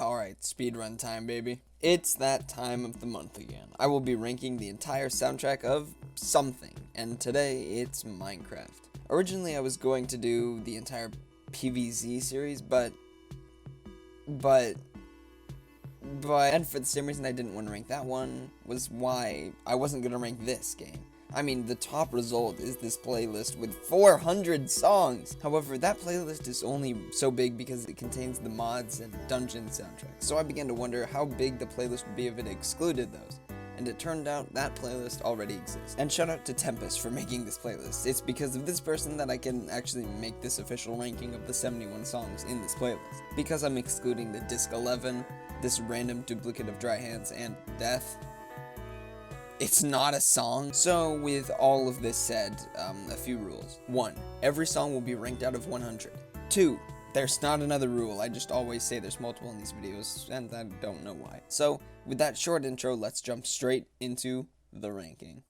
Alright, speedrun time, baby. It's that time of the month again. I will be ranking the entire soundtrack of something, and today it's Minecraft. Originally, I was going to do the entire PvZ series, but and for the same reason I didn't want to rank that one was why I wasn't going to rank this game. I mean, the top result is this playlist with 400 songs. However, that playlist is only so big because it contains the mods and dungeon soundtracks. So I began to wonder how big the playlist would be if it excluded those. And it turned out that playlist already exists. And shout out to Tempest for making this playlist. It's because of this person that I can actually make this official ranking of the 71 songs in this playlist. Because I'm excluding the Disc 11, this random duplicate of Dry Hands, and Death, it's not a song. So with all of this said, a few rules. 1. Every song will be ranked out of 100. 2. There's not another rule. I just always say there's multiple in these videos, and I don't know why. So with that short intro, let's jump straight into the ranking.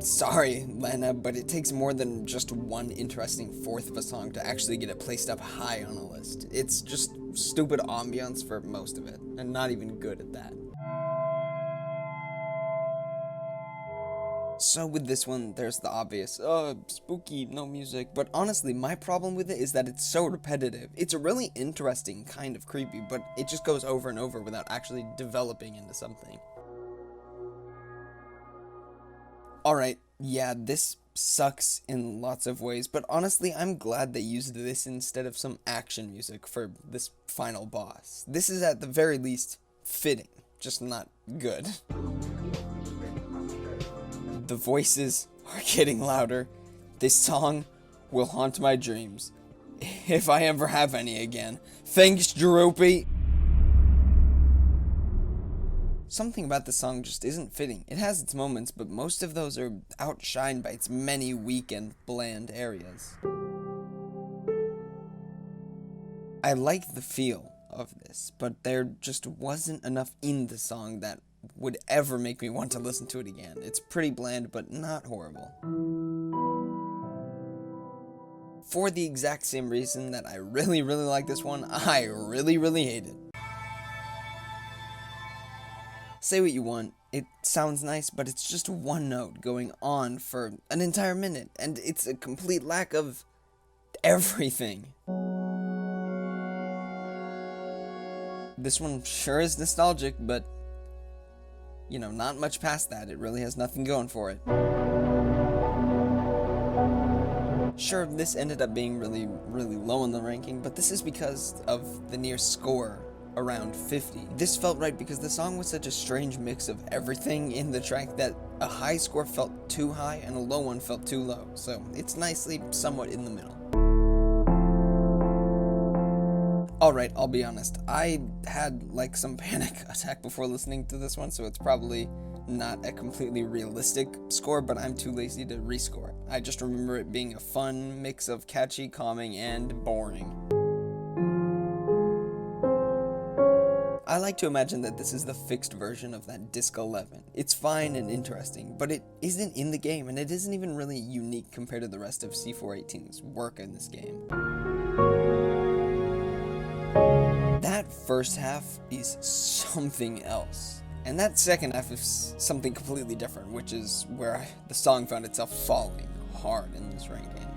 Sorry, Lena, but it takes more than just one interesting fourth of a song to actually get it placed up high on a list. It's just stupid ambiance for most of it, and not even good at that. So with this one, there's the obvious, spooky, no music, but honestly, my problem with it is that it's so repetitive. It's a really interesting kind of creepy, but it just goes over and over without actually developing into something. Alright, yeah, this sucks in lots of ways, but honestly, I'm glad they used this instead of some action music for this final boss. This is at the very least fitting, just not good. The voices are getting louder. This song will haunt my dreams, if I ever have any again. Thanks, Droopy! Something about the song just isn't fitting. It has its moments, but most of those are outshined by its many weak and bland areas. I like the feel of this, but there just wasn't enough in the song that would ever make me want to listen to it again. It's pretty bland, but not horrible. For the exact same reason that I really like this one, I really hate it. Say what you want, it sounds nice, but it's just one note going on for an entire minute, and it's a complete lack of everything. This one sure is nostalgic, but, you know, not much past that. It really has nothing going for it. Sure, this ended up being really low in the ranking, but this is because of the near score around 50. This felt right because the song was such a strange mix of everything in the track that a high score felt too high and a low one felt too low, so it's nicely somewhat in the middle. Alright, I'll be honest, I had like some panic attack before listening to this one, so it's probably not a completely realistic score, but I'm too lazy to rescore it. I just remember it being a fun mix of catchy, calming, and boring. I like to imagine that this is the fixed version of that Disc 11. It's fine and interesting, but it isn't in the game, and it isn't even really unique compared to the rest of C418's work in this game. That first half is something else, and that second half is something completely different, which is where the song found itself falling hard in this ranking.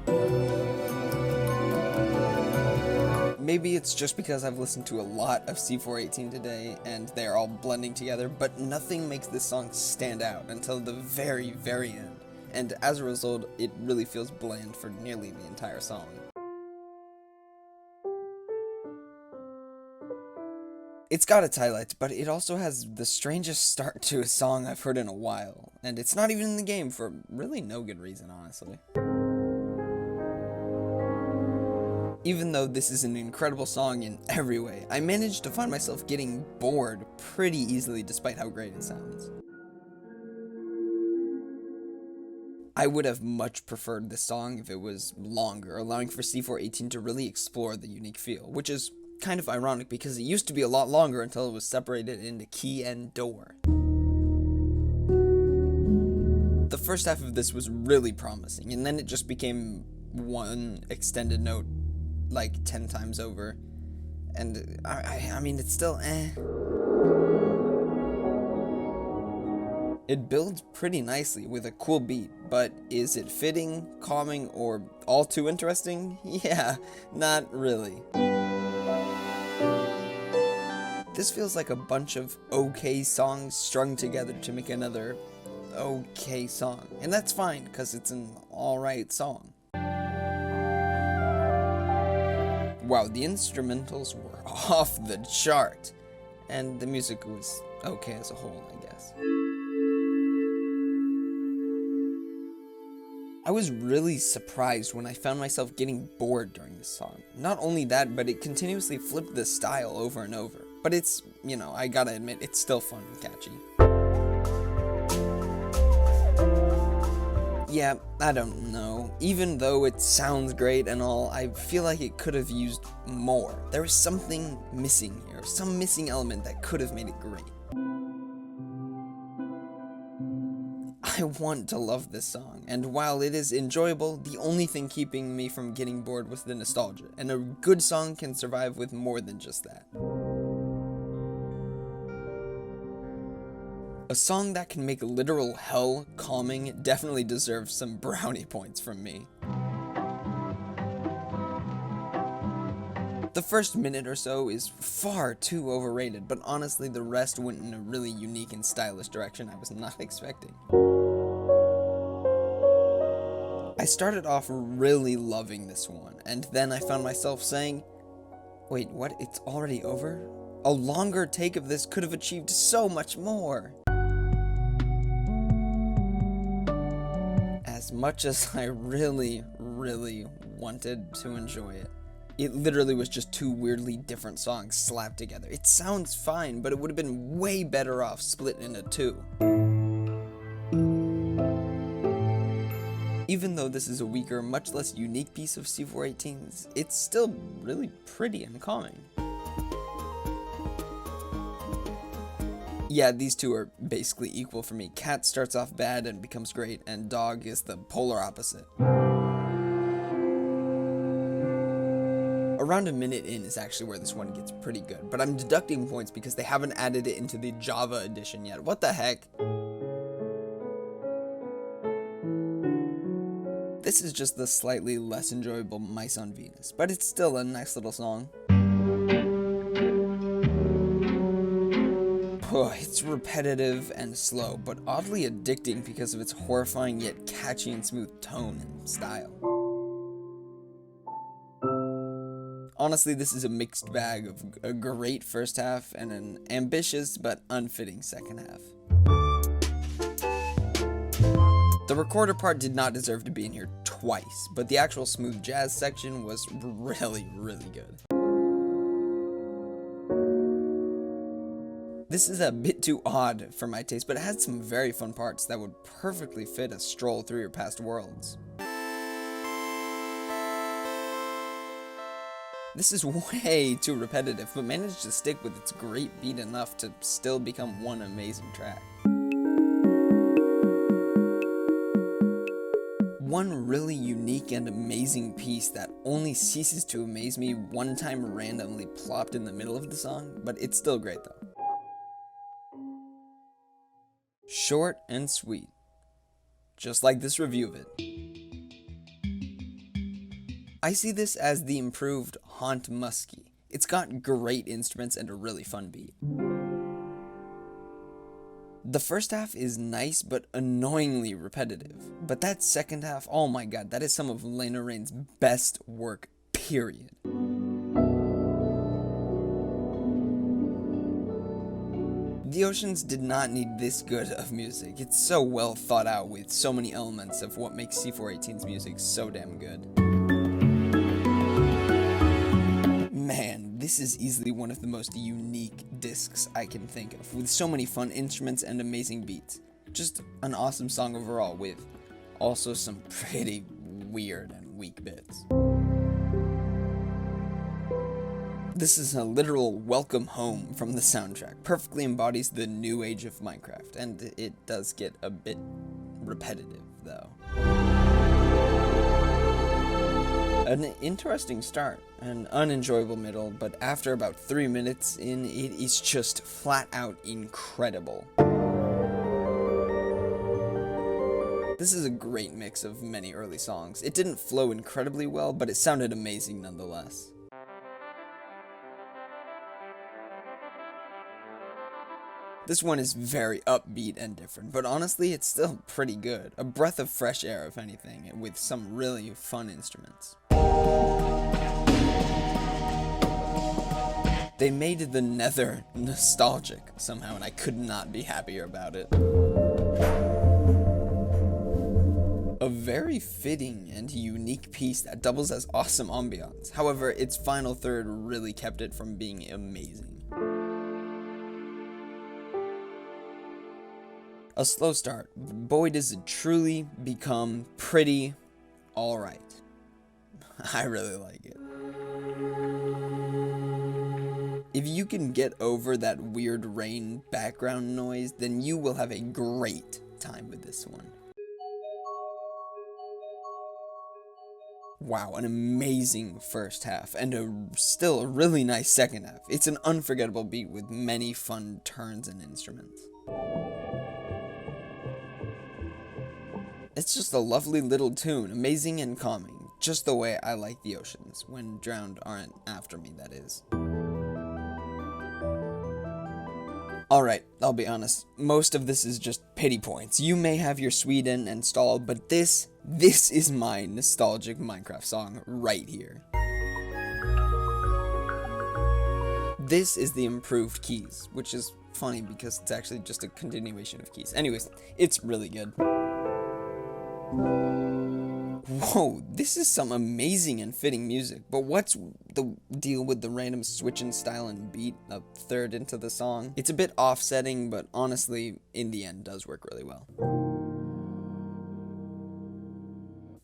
Maybe it's just because I've listened to a lot of C418 today, and they're all blending together, but nothing makes this song stand out until the very end, and as a result, it really feels bland for nearly the entire song. It's got its highlights, but it also has the strangest start to a song I've heard in a while, and it's not even in the game for really no good reason, honestly. Even though this is an incredible song in every way, I managed to find myself getting bored pretty easily despite how great it sounds. I would have much preferred this song if it was longer, allowing for C418 to really explore the unique feel, which is kind of ironic because it used to be a lot longer until it was separated into key and door. The first half of this was really promising, and then it just became one extended note like 10 times over. And I mean, it's still eh. It builds pretty nicely with a cool beat, but is it fitting, calming, or all too interesting? Yeah, not really. This feels like a bunch of okay songs strung together to make another okay song. And that's fine, because it's an alright song. Wow, the instrumentals were off the chart. And the music was okay as a whole, I guess. I was really surprised when I found myself getting bored during this song. Not only that, but it continuously flipped the style over and over. But it's, you know, I gotta admit, it's still fun and catchy. Yeah, I don't know. Even though it sounds great and all, I feel like it could have used more. There is something missing here, some missing element that could have made it great. I want to love this song, and while it is enjoyable, the only thing keeping me from getting bored was the nostalgia, and a good song can survive with more than just that. A song that can make literal hell calming definitely deserves some brownie points from me. The first minute or so is far too overrated, but honestly the rest went in a really unique and stylish direction I was not expecting. I started off really loving this one, and then I found myself saying, wait, what, it's already over? A longer take of this could have achieved so much more. As much as I really wanted to enjoy it, it literally was just two weirdly different songs slapped together. It sounds fine, but it would have been way better off split into two. Even though this is a weaker, much less unique piece of C418's, it's still really pretty and calming. Yeah, these two are basically equal for me. Cat starts off bad and becomes great, and Dog is the polar opposite. Around a minute in is actually where this one gets pretty good, but I'm deducting points because they haven't added it into the Java edition yet. What the heck? This is just the slightly less enjoyable Mice on Venus, but it's still a nice little song. It's repetitive and slow, but oddly addicting because of its horrifying yet catchy and smooth tone and style. Honestly, this is a mixed bag of a great first half and an ambitious but unfitting second half. The recorder part did not deserve to be in here twice, but the actual smooth jazz section was really good. This is a bit too odd for my taste, but it had some very fun parts that would perfectly fit a stroll through your past worlds. This is way too repetitive, but managed to stick with its great beat enough to still become one amazing track. One really unique and amazing piece that only ceases to amaze me one time randomly plopped in the middle of the song, but it's still great though. Short and sweet, just like this review of it. I see this as the improved Haunt Muskie. It's got great instruments and a really fun beat. The first half is nice but annoyingly repetitive, but that second half, oh my god, that is some of Lena Raine's best work, period. The Oceans did not need this good of music. It's so well thought out with so many elements of what makes C418's music so damn good. Man, this is easily one of the most unique discs I can think of, with so many fun instruments and amazing beats. Just an awesome song overall, with also some pretty weird and weak bits. This is a literal welcome home from the soundtrack. Perfectly embodies the new age of Minecraft, and it does get a bit repetitive, though. An interesting start, an unenjoyable middle, but after about 3 minutes in, it is just flat out incredible. This is a great mix of many early songs. It didn't flow incredibly well, but it sounded amazing nonetheless. This one is very upbeat and different, but honestly, it's still pretty good. A breath of fresh air, if anything, with some really fun instruments. They made the Nether nostalgic somehow, and I could not be happier about it. A very fitting and unique piece that doubles as awesome ambiance. However, its final third really kept it from being amazing. A slow start, but boy does it truly become pretty alright. I really like it. If you can get over that weird rain background noise, then you will have a great time with this one. Wow, an amazing first half, and still a really nice second half. It's an unforgettable beat with many fun turns and instruments. It's just a lovely little tune, amazing and calming, just the way I like the oceans, when drowned aren't after me, that is. Alright, I'll be honest, most of this is just pity points. You may have your Sweden and Stall, but this is my nostalgic Minecraft song right here. This is the improved keys, which is funny because it's actually just a continuation of keys. Anyways, it's really good. Whoa, this is some amazing and fitting music, but what's the deal with the random switch in style and beat a third into the song? It's a bit offsetting, but honestly, in the end, does work really well.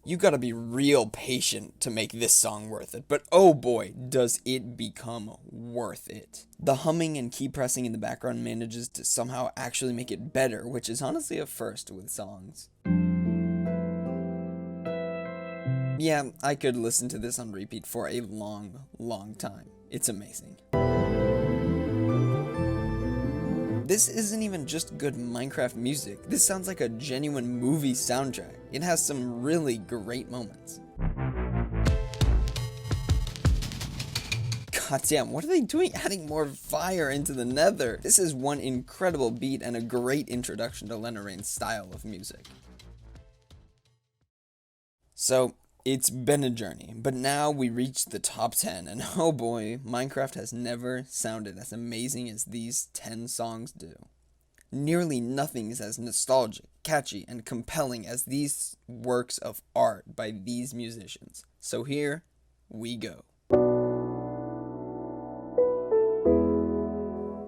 You gotta be real patient to make this song worth it, but oh boy, does it become worth it. The humming and key pressing in the background manages to somehow actually make it better, which is honestly a first with songs. Yeah, I could listen to this on repeat for a long time. It's amazing. This isn't even just good Minecraft music. This sounds like a genuine movie soundtrack. It has some really great moments. God damn, what are they doing adding more fire into the Nether? This is one incredible beat and a great introduction to Lenarain's style of music. So, it's been a journey, but now we reach the top 10, and oh boy, Minecraft has never sounded as amazing as these 10 songs do. Nearly nothing is as nostalgic, catchy, and compelling as these works of art by these musicians. So here we go.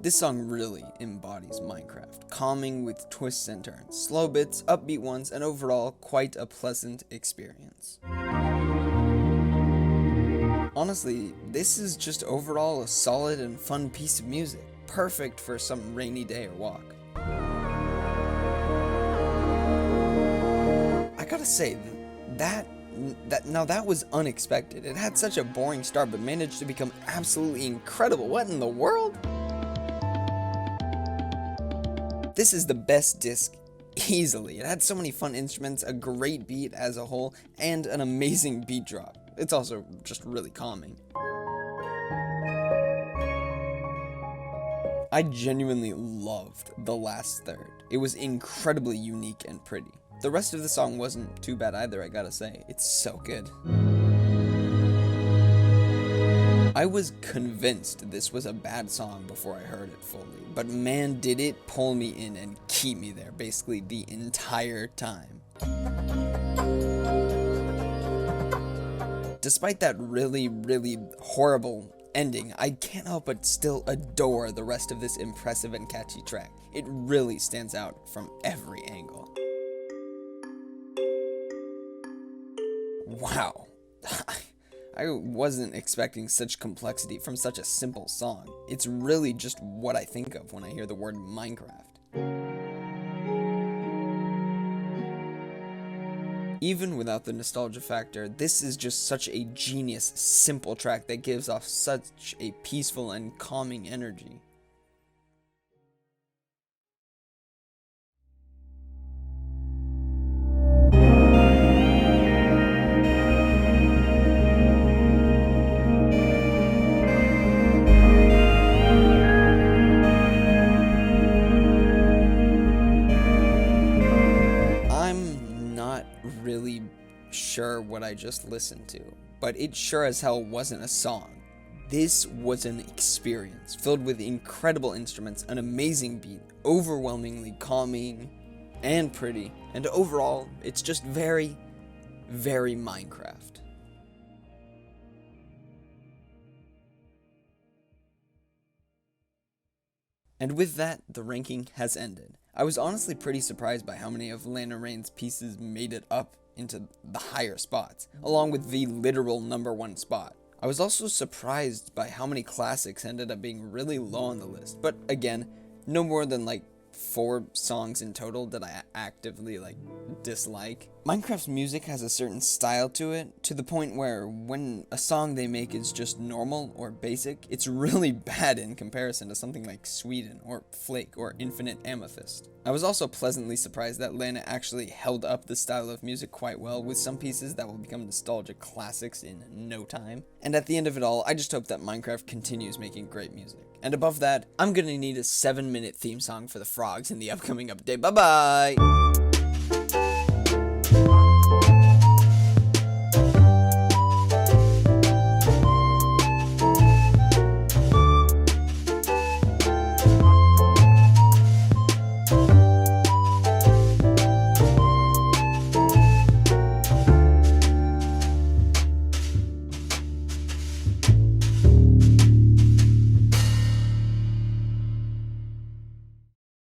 This song really embodies Minecraft, calming with twists and turns, slow bits, upbeat ones, and overall quite a pleasant experience. Honestly, this is just overall a solid and fun piece of music, perfect for some rainy day or walk. I gotta say, that was unexpected. It had such a boring start, but managed to become absolutely incredible. What in the world? This is the best disc, easily. It had so many fun instruments, a great beat as a whole, and an amazing beat drop. It's also just really calming. I genuinely loved the last third. It was incredibly unique and pretty. The rest of the song wasn't too bad either, I gotta say. It's so good. I was convinced this was a bad song before I heard it fully, but man did it pull me in and keep me there basically the entire time. Despite that really horrible ending, I can't help but still adore the rest of this impressive and catchy track. It really stands out from every angle. Wow. I wasn't expecting such complexity from such a simple song. It's really just what I think of when I hear the word Minecraft. Even without the nostalgia factor, this is just such a genius, simple track that gives off such a peaceful and calming energy. I'm not really sure what I just listened to, but it sure as hell wasn't a song. This was an experience filled with incredible instruments, an amazing beat, overwhelmingly calming and pretty, and overall, it's just very, very Minecraft. And with that, the ranking has ended. I was honestly pretty surprised by how many of Lana Raine's pieces made it up into the higher spots, along with the literal #1 spot. I was also surprised by how many classics ended up being really low on the list, but again, no more than like 4 songs in total that I actively dislike. Minecraft's music has a certain style to it, to the point where when a song they make is just normal or basic, it's really bad in comparison to something like Sweden or Flake or Infinite Amethyst. I was also pleasantly surprised that Lana actually held up the style of music quite well, with some pieces that will become nostalgic classics in no time. And at the end of it all, I just hope that Minecraft continues making great music. And above that, I'm gonna need a 7-minute theme song for the frogs in the upcoming update. Bye bye!